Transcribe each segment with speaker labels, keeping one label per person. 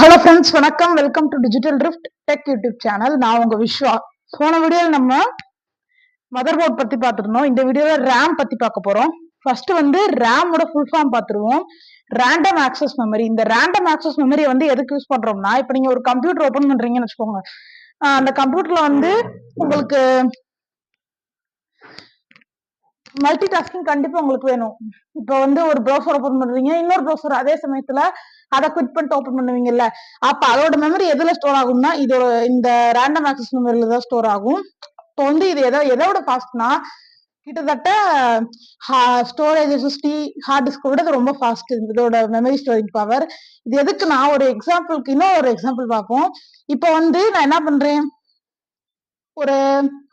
Speaker 1: Hello friends, வணக்கம். Welcome to digital drift tech YouTube channel. நான் உங்க விஸ்வா. போன வீடியோவில் நம்ம மதர் போர்ட் பத்தி பார்த்துருந்தோம். இந்த வீடியோல ரேம் பத்தி பார்க்க போறோம். ஃபர்ஸ்ட் ரேமோட ஃபுல் ஃபார்ம் பார்த்துருவோம். Random access memory. இந்த ரேண்டம் ஆக்சஸ் மெமரியை எதுக்கு யூஸ் பண்றோம்னா, இப்போ நீங்க ஒரு கம்ப்யூட்டர் ஓபன் பண்றீங்கன்னு வச்சுக்கோங்க. அந்த கம்ப்யூட்டர்ல உங்களுக்கு மல்டி டாஸ்கிங் கண்டிப்பா உங்களுக்கு வேணும். இப்போ ஒரு ப்ரௌசர் ஓபன் பண்றீங்க, இன்னொரு ப்ரௌசர் அதே சமயத்துல அதை குவிட் பண்ணிட்டு ஓபன் பண்ணுவீங்கல்ல, அப்ப அதோட மெமரி எதுல ஸ்டோர் ஆகும்னா இது இந்த ரேண்டம் ஆக்சஸ் மெமரியில தான் ஸ்டோர் ஆகும். இப்போ இது எதோட ஃபாஸ்ட்னா கிட்டத்தட்ட ஸ்டோரேஜ் எஸ்எஸ்டி ஹார்ட் டிஸ்க் விட ரொம்ப ஃபாஸ்ட் இதோட மெமரி ஸ்டோரேஜ் பவர். இது எதுக்கு நான் ஒரு எக்ஸாம்பிளுக்கு இன்னொரு எக்ஸாம்பிள் பார்ப்போம். இப்போ நான் என்ன பண்றேன், ஒரு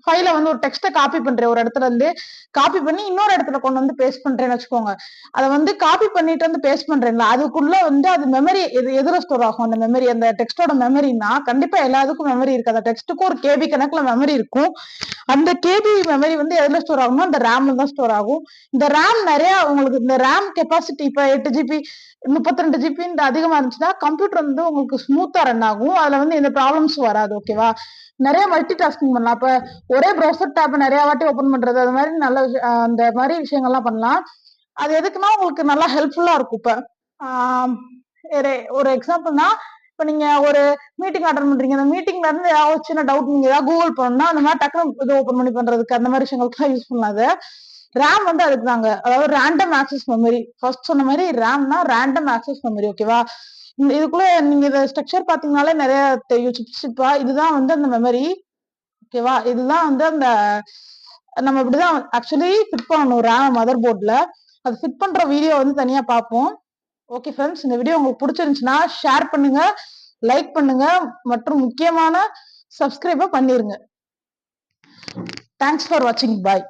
Speaker 1: ஃபைல ஒரு டெக்ஸ்ட்டை காப்பி பண்றேன், ஒரு இடத்துல இருந்து காப்பி பண்ணி இன்னொரு இடத்துல கொண்டு பேஸ்ட் பண்றேன்னு வச்சுக்கோங்க. அதை காப்பி பண்ணிட்டு பேஸ்ட் பண்றேன்ல, அதுக்குள்ள அது மெமரி எதுல ஸ்டோர் ஆகும். அந்த மெமரி, அந்த டெக்ஸ்டோட மெமரினா கண்டிப்பா எல்லாத்துக்கும் மெமரி இருக்கு. அந்த டெக்ஸ்ட்டுக்கும் ஒரு கேபி கணக்குல மெமரி இருக்கும். அந்த கேபி மெமரி எதுல ஸ்டோர் ஆகும்னா அந்த ரேம்ல தான் ஸ்டோர் ஆகும். இந்த ரேம் நிறைய உங்களுக்கு இந்த ரேம் கெப்பாசிட்டி இப்ப 8 GB 32 GB அதிகமா இருந்துச்சுன்னா கம்ப்யூட்டர் உங்களுக்கு ஸ்மூத்தா ரன் ஆகும். அதுல எந்த ப்ராப்ளம்ஸும் வராது. ஓகேவா? நிறைய மல்டி டாஸ்கிங் பண்ணலாம். அப்ப ஒரே ப்ரௌசர் டேப் நிறைய வாட்டி ஓபன் பண்றது, அது மாதிரி நல்ல அந்த மாதிரி விஷயங்கள்லாம் பண்ணலாம். அது எதுக்குன்னா உங்களுக்கு நல்லா ஹெல்ப்ஃபுல்லா இருக்கும். இப்ப ஒரு எக்ஸாம்பிள்னா, இப்ப நீங்க ஒரு மீட்டிங் அட்டன் பண்றீங்க, அந்த மீட்டிங்ல இருந்து ஏதாவது சின்ன டவுட் நீங்க ஏதாவது கூகுள் பண்ணா அந்த மாதிரி டக்குனு இது ஓபன் பண்ணி பண்றதுக்கு அந்த மாதிரி விஷயங்களுக்கு யூஸ் பண்ணாது. ரேம் அதுக்கு தாங்க, அதாவது ரேண்டம் ஆக்சஸ் மெமரி. ஃபர்ஸ்ட் சொன்ன மாதிரி ரேம்னா ரேண்டம் ஆக்சஸ் மெமரி. ஓகேவா? இதுக்குள்ள நீங்க இத ஸ்ட்ரக்சர் பாத்தீங்கன்னாலே நிறைய தெரியும். சிப்பா இதுதான் அந்த மெமரி. ஓகேவா? இதுதான் அந்த நம்ம இப்படிதான் ஆக்சுவலி ஃபிட் பண்ணணும் ரேம் மதர் போர்ட்ல. அது ஃபிட் பண்ற வீடியோ தனியா பார்ப்போம். ஓகே ஃப்ரெண்ட்ஸ், இந்த வீடியோ உங்களுக்கு பிடிச்சிருந்துச்சுன்னா ஷேர் பண்ணுங்க, லைக் பண்ணுங்க, மற்றும் முக்கியமான சப்ஸ்கிரைப பண்ணிருங்க. தேங்க்ஸ் ஃபார் வாட்சிங். பாய்.